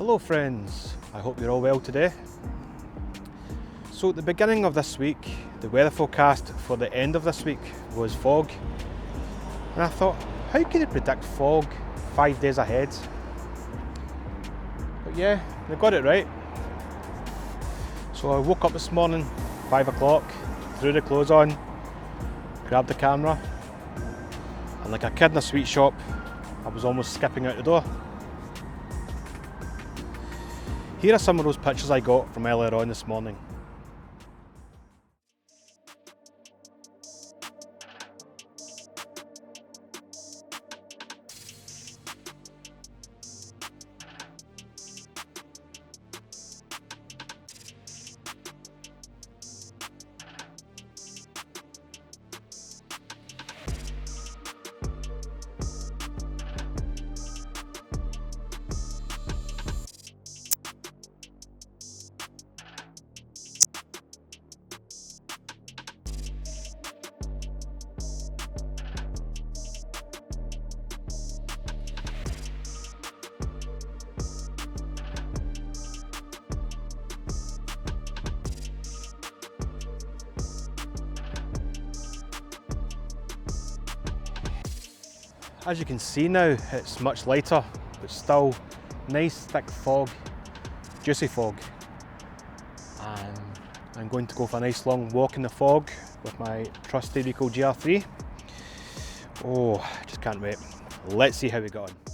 Hello friends, I hope you're all well today. So at the beginning of this week, the weather forecast for the end of this week was fog. And I thought, how can they predict fog 5 days ahead? But yeah, they got it right. So I woke up this morning, 5 o'clock, threw the clothes on, grabbed the camera, and like a kid in a sweet shop, I was almost skipping out the door. Here are some of those pictures I got from earlier on this morning. As you can see now, it's much lighter, but still nice thick fog, juicy fog. And I'm going to go for a nice long walk in the fog with my trusty Ricoh GRiii. Oh, just can't wait. Let's see how we got on.